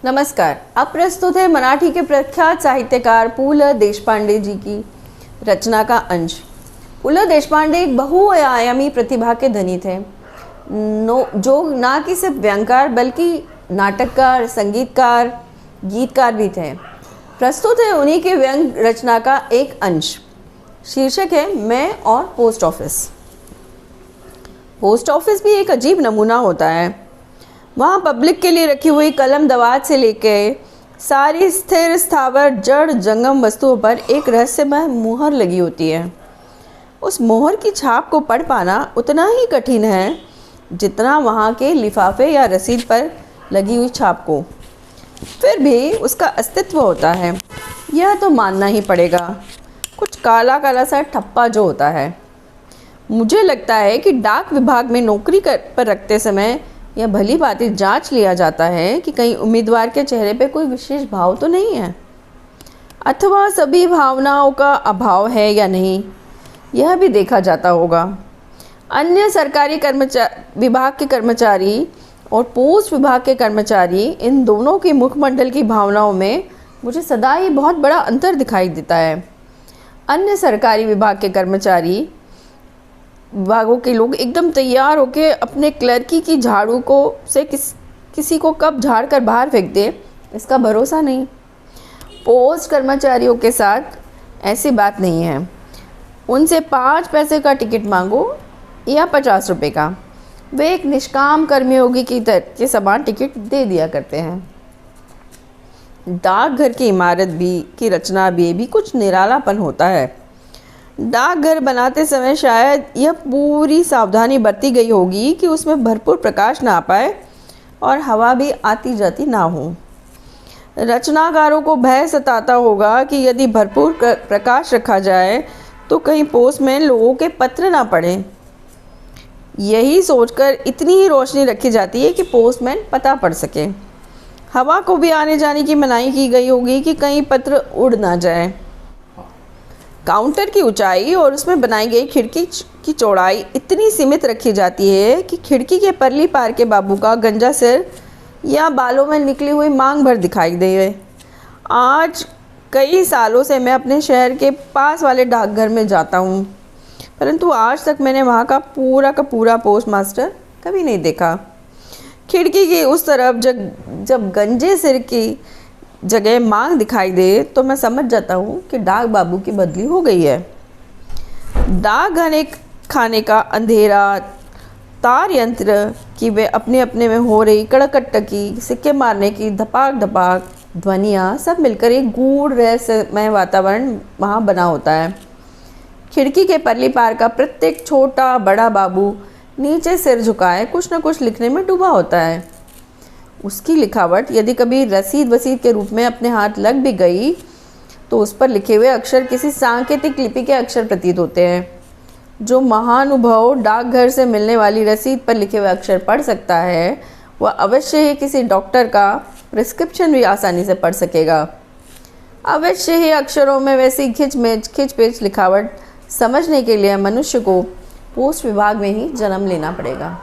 नमस्कार। अब प्रस्तुत है मराठी के प्रख्यात साहित्यकार पु ल देशपांडे जी की रचना का अंश। पु ल देशपांडे एक बहुआयामी प्रतिभा के धनी थे, जो ना कि सिर्फ व्यंगकार बल्कि नाटककार, संगीतकार, गीतकार भी थे। प्रस्तुत है उन्हीं के व्यंग रचना का एक अंश। शीर्षक है मैं और पोस्ट ऑफिस। पोस्ट ऑफिस भी एक अजीब नमूना होता है। वहाँ पब्लिक के लिए रखी हुई कलम दवात से लेके सारी स्थिर स्थावर जड़ जंगम वस्तुओं पर एक रहस्यमय मुहर लगी होती है। उस मोहर की छाप को पढ़ पाना उतना ही कठिन है जितना वहाँ के लिफाफे या रसीद पर लगी हुई छाप को। फिर भी उसका अस्तित्व होता है, यह तो मानना ही पड़ेगा। कुछ काला काला सा ठप्पा जो होता है। मुझे लगता है कि डाक विभाग में नौकरी पर रखते समय यह भली भांति जांच लिया जाता है कि कहीं उम्मीदवार के चेहरे पे कोई विशेष भाव तो नहीं है, अथवा सभी भावनाओं का अभाव है या नहीं, यह भी देखा जाता होगा। अन्य सरकारी विभाग के कर्मचारी और पोस्ट विभाग के कर्मचारी, इन दोनों के मुखमंडल की भावनाओं में मुझे सदा ही बहुत बड़ा अंतर दिखाई देता है। अन्य सरकारी विभाग के कर्मचारी विभागों के लोग एकदम तैयार होकर अपने क्लर्की की झाड़ू को से किसी को कब झाड़ कर बाहर फेंक दे, इसका भरोसा नहीं। पोस्ट कर्मचारियों के साथ ऐसी बात नहीं है। उनसे 5 पैसे का टिकट मांगो या 50 रुपये का, वे एक निष्काम कर्मयोगी के समान टिकट दे दिया करते हैं। डाकघर की इमारत की रचना भी कुछ निरालापन होता है। डाकघर बनाते समय शायद यह पूरी सावधानी बरती गई होगी कि उसमें भरपूर प्रकाश ना पाए और हवा भी आती जाती ना हो। रचनाकारों को भय सताता होगा कि यदि भरपूर प्रकाश रखा जाए तो कहीं पोस्टमैन लोगों के पत्र ना पढ़े। यही सोचकर इतनी ही रोशनी रखी जाती है कि पोस्टमैन पता पढ़ सके। हवा को भी आने जाने की मनाही की गई होगी कि कहीं पत्र उड़ ना जाए। काउंटर की ऊंचाई और उसमें बनाई गई खिड़की की चौड़ाई इतनी सीमित रखी जाती है कि खिड़की के परली पार के बाबू का गंजा सिर या बालों में निकली हुई मांग भर दिखाई दे। आज कई सालों से मैं अपने शहर के पास वाले डाकघर में जाता हूँ, परंतु आज तक मैंने वहाँ का पूरा पोस्टमास्टर कभी नहीं देखा। खिड़की की उस तरफ जब गंजे सिर की जगह मांग दिखाई दे तो मैं समझ जाता हूँ कि डाक बाबू की बदली हो गई है। डाकघर खाने का अंधेरा तार यंत्र की वे अपने अपने में हो रही कड़कटकी, सिक्के मारने की धपाक धपाक ध्वनियाँ सब मिलकर एक गूढ़ रहस्यमय वातावरण वहाँ बना होता है। खिड़की के परली पार का प्रत्येक छोटा बड़ा बाबू नीचे सिर झुकाए कुछ न कुछ लिखने में डूबा होता है। उसकी लिखावट यदि कभी रसीद वसीद के रूप में अपने हाथ लग भी गई तो उस पर लिखे हुए अक्षर किसी सांकेतिक लिपि के अक्षर प्रतीत होते हैं। जो महानुभव डाकघर से मिलने वाली रसीद पर लिखे हुए अक्षर पढ़ सकता है वह अवश्य ही किसी डॉक्टर का प्रिस्क्रिप्शन भी आसानी से पढ़ सकेगा। अवश्य ही अक्षरों में वैसी खिंच-पेच लिखावट समझने के लिए मनुष्य को पोस्ट विभाग में ही जन्म लेना पड़ेगा।